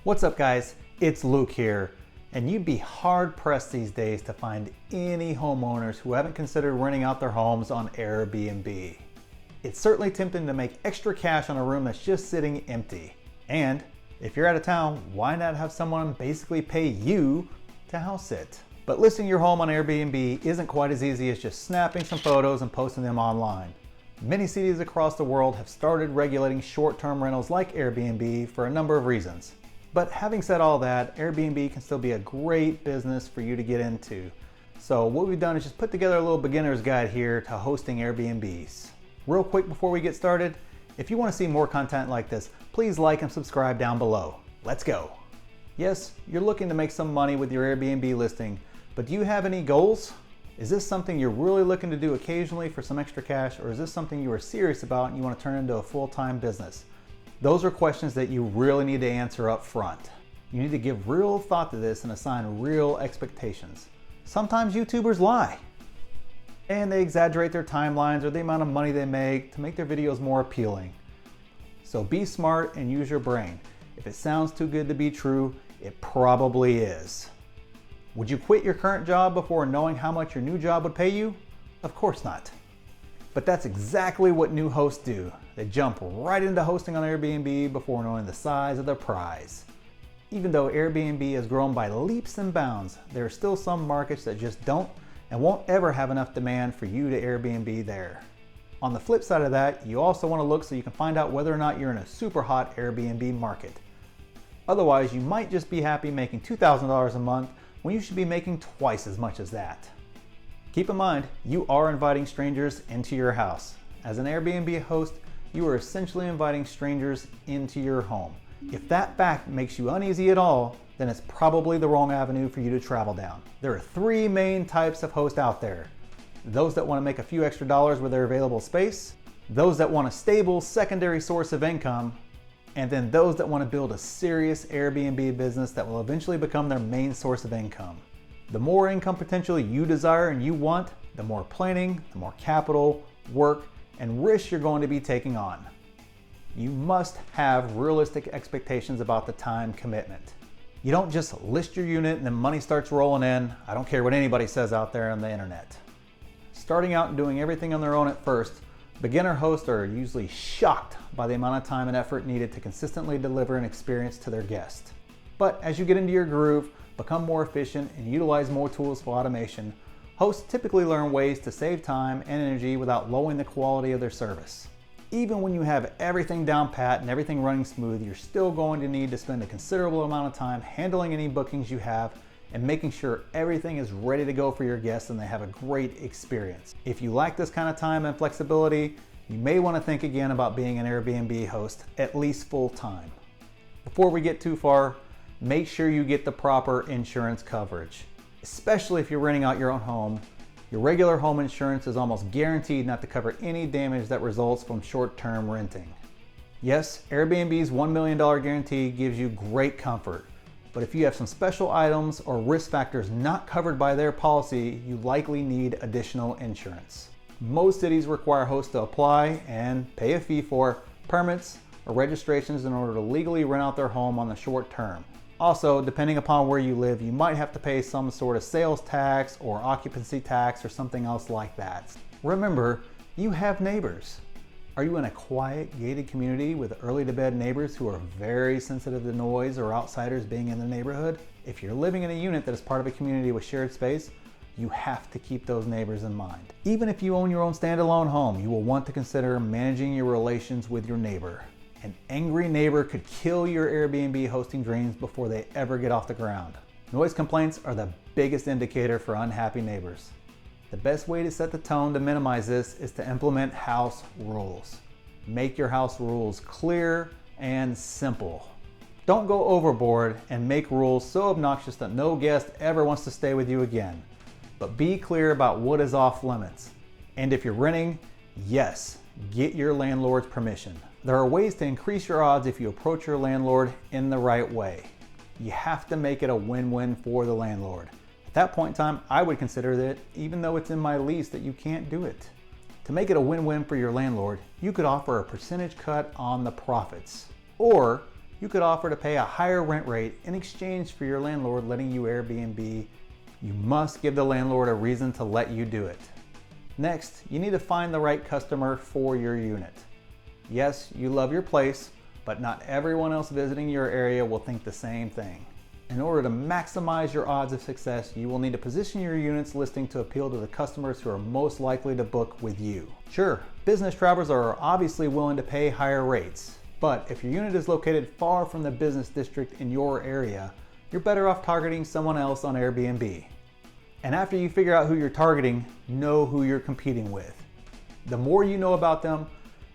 What's up guys, it's Luke here, and you'd be hard pressed these days to find any homeowners who haven't considered renting out their homes on Airbnb. It's certainly tempting to make extra cash on a room that's just sitting empty. And if you're out of town, why not have someone basically pay you to house sit? But listing your home on Airbnb isn't quite as easy as just snapping some photos and posting them online. Many cities across the world have started regulating short-term rentals like Airbnb for a number of reasons. But having said all that, Airbnb can still be a great business for you to get into. So what we've done is just put together a little beginner's guide here to hosting Airbnbs. Real quick before we get started, if you want to see more content like this, please like and subscribe down below. Let's go. Yes, you're looking to make some money with your Airbnb listing, but do you have any goals? Is this something you're really looking to do occasionally for some extra cash, or is this something you are serious about and you want to turn into a full-time business? Those are questions that you really need to answer up front. You need to give real thought to this and assign real expectations. Sometimes YouTubers lie, and they exaggerate their timelines or the amount of money they make to make their videos more appealing. So be smart and use your brain. If it sounds too good to be true, it probably is. Would you quit your current job before knowing how much your new job would pay you? Of course not. But that's exactly what new hosts do. They jump right into hosting on Airbnb before knowing the size of their prize. Even though Airbnb has grown by leaps and bounds, there are still some markets that just don't and won't ever have enough demand for you to Airbnb there. On the flip side of that, you also want to look so you can find out whether or not you're in a super hot Airbnb market. Otherwise, you might just be happy making $2,000 a month when you should be making twice as much as that. Keep in mind, you are inviting strangers into your house. As an Airbnb host, you are essentially inviting strangers into your home. If that fact makes you uneasy at all, then it's probably the wrong avenue for you to travel down. There are three main types of hosts out there. Those that want to make a few extra dollars with their available space, those that want a stable secondary source of income, and then those that want to build a serious Airbnb business that will eventually become their main source of income. The more income potential you desire and you want, the more planning, the more capital, work, and risk you're going to be taking on. You must have realistic expectations about the time commitment. You don't just list your unit and then money starts rolling in. I don't care what anybody says out there on the internet. Starting out and doing everything on their own at first, beginner hosts are usually shocked by the amount of time and effort needed to consistently deliver an experience to their guests. But as you get into your groove, become more efficient, and utilize more tools for automation, hosts typically learn ways to save time and energy without lowering the quality of their service. Even when you have everything down pat and everything running smooth, you're still going to need to spend a considerable amount of time handling any bookings you have and making sure everything is ready to go for your guests and they have a great experience. If you lack this kind of time and flexibility, you may want to think again about being an Airbnb host, at least full time. Before we get too far, make sure you get the proper insurance coverage. Especially if you're renting out your own home, your regular home insurance is almost guaranteed not to cover any damage that results from short-term renting. Yes, Airbnb's $1 million guarantee gives you great comfort, but if you have some special items or risk factors not covered by their policy, you likely need additional insurance. Most cities require hosts to apply and pay a fee for permits or registrations in order to legally rent out their home on the short term. Also, depending upon where you live, you might have to pay some sort of sales tax or occupancy tax or something else like that. Remember, you have neighbors. Are you in a quiet, gated community with early to bed neighbors who are very sensitive to noise or outsiders being in the neighborhood? If you're living in a unit that is part of a community with shared space, you have to keep those neighbors in mind. Even if you own your own standalone home, you will want to consider managing your relations with your neighbor. An angry neighbor could kill your Airbnb hosting dreams before they ever get off the ground. Noise complaints are the biggest indicator for unhappy neighbors. The best way to set the tone to minimize this is to implement house rules. Make your house rules clear and simple. Don't go overboard and make rules so obnoxious that no guest ever wants to stay with you again. But be clear about what is off limits. And if you're renting, yes, get your landlord's permission. There are ways to increase your odds if you approach your landlord in the right way. You have to make it a win-win for the landlord. At that point in time, I would consider that even though it's in my lease that you can't do it. To make it a win-win for your landlord, you could offer a percentage cut on the profits. Or You could offer to pay a higher rent rate in exchange for your landlord letting you Airbnb. You must give the landlord a reason to let you do it. Next, you need to find the right customer for your unit. Yes, you love your place, but not everyone else visiting your area will think the same thing. In order to maximize your odds of success, you will need to position your unit's listing to appeal to the customers who are most likely to book with you. Sure, business travelers are obviously willing to pay higher rates, but if your unit is located far from the business district in your area, you're better off targeting someone else on Airbnb. And after you figure out who you're targeting, know who you're competing with. The more you know about them,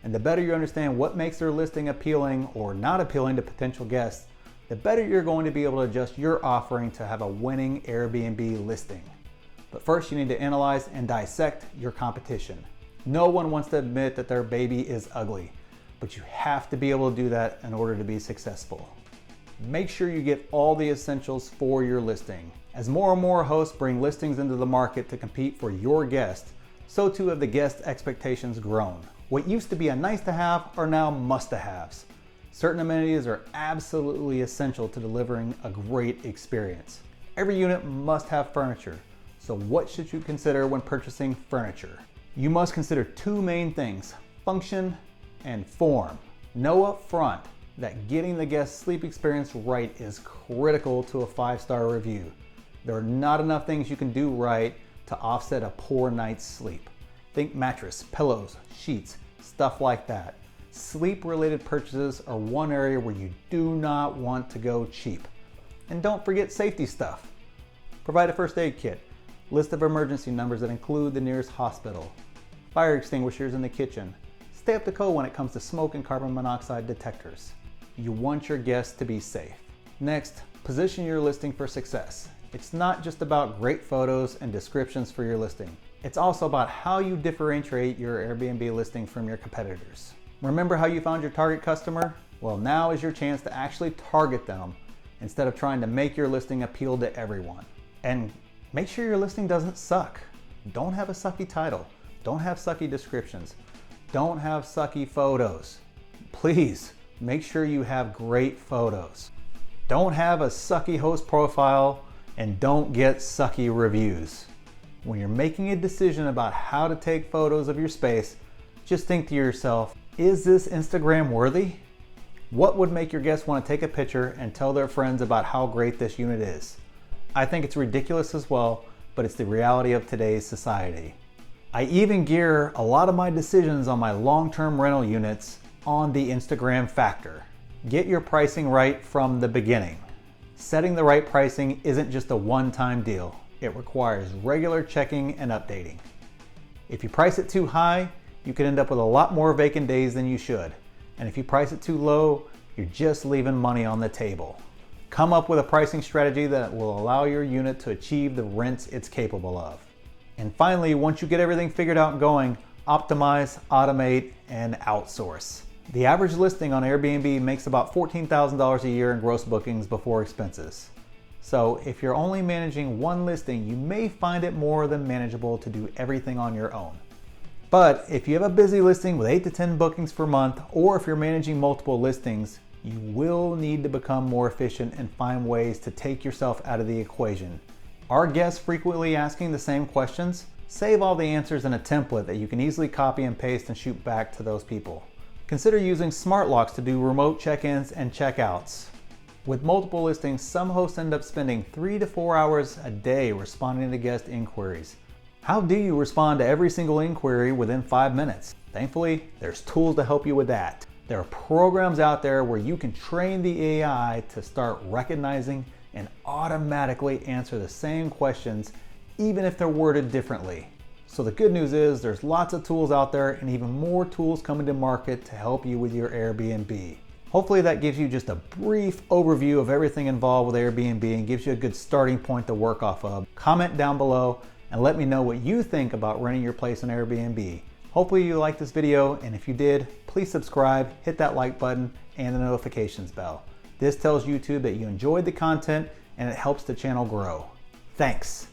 and the better you understand what makes their listing appealing or not appealing to potential guests, the better you're going to be able to adjust your offering to have a winning Airbnb listing. But first, you need to analyze and dissect your competition. No one wants to admit that their baby is ugly, but you have to be able to do that in order to be successful. Make sure you get all the essentials for your listing. As more and more hosts bring listings into the market to compete for your guests, so too have the guest expectations grown. What used to be a nice to have are now must to haves. Certain amenities are absolutely essential to delivering a great experience. Every unit must have furniture, so what should you consider when purchasing furniture? You must consider two main things: function and form. Know up front that getting the guest sleep experience right is critical to a 5-star review. There are not enough things you can do right to offset a poor night's sleep. Think mattress, pillows, sheets, stuff like that. Sleep-related purchases are one area where you do not want to go cheap. And don't forget safety stuff. Provide a first aid kit, list of emergency numbers that include the nearest hospital, fire extinguishers in the kitchen. Stay up to code when it comes to smoke and carbon monoxide detectors. You want your guests to be safe. Next, position your listing for success. It's not just about great photos and descriptions for your listing. It's also about how you differentiate your Airbnb listing from your competitors. Remember how you found your target customer? Well, now is your chance to actually target them instead of trying to make your listing appeal to everyone. And make sure your listing doesn't suck. Don't have a sucky title. Don't have sucky descriptions. Don't have sucky photos. Please make sure you have great photos. Don't have a sucky host profile, and don't get sucky reviews. When you're making a decision about how to take photos of your space, just think to yourself, is this Instagram worthy? What would make your guests want to take a picture and tell their friends about how great this unit is? I think it's ridiculous as well, but it's the reality of today's society. I even gear a lot of my decisions on my long-term rental units on the Instagram factor. Get your pricing right from the beginning. Setting the right pricing isn't just a one-time deal. It requires regular checking and updating. If you price it too high, you could end up with a lot more vacant days than you should. And if you price it too low, you're just leaving money on the table. Come up with a pricing strategy that will allow your unit to achieve the rents it's capable of. And finally, once you get everything figured out and going, optimize, automate, and outsource. The average listing on Airbnb makes about $14,000 a year in gross bookings before expenses. So if you're only managing one listing, you may find it more than manageable to do everything on your own. But if you have a busy listing with 8 to 10 bookings per month, or if you're managing multiple listings, you will need to become more efficient and find ways to take yourself out of the equation. Are guests frequently asking the same questions? Save all the answers in a template that you can easily copy and paste and shoot back to those people. Consider using smart locks to do remote check-ins and check-outs. With multiple listings, some hosts end up spending 3 to 4 hours a day responding to guest inquiries. How do you respond to every single inquiry within 5 minutes? Thankfully, there's tools to help you with that. There are programs out there where you can train the AI to start recognizing and automatically answer the same questions, even if they're worded differently. So the good news is there's lots of tools out there and even more tools coming to market to help you with your Airbnb. Hopefully that gives you just a brief overview of everything involved with Airbnb and gives you a good starting point to work off of. Comment down below and let me know what you think about renting your place on Airbnb. Hopefully you liked this video, and if you did, please subscribe, hit that like button and the notifications bell. This tells YouTube that you enjoyed the content and it helps the channel grow. Thanks.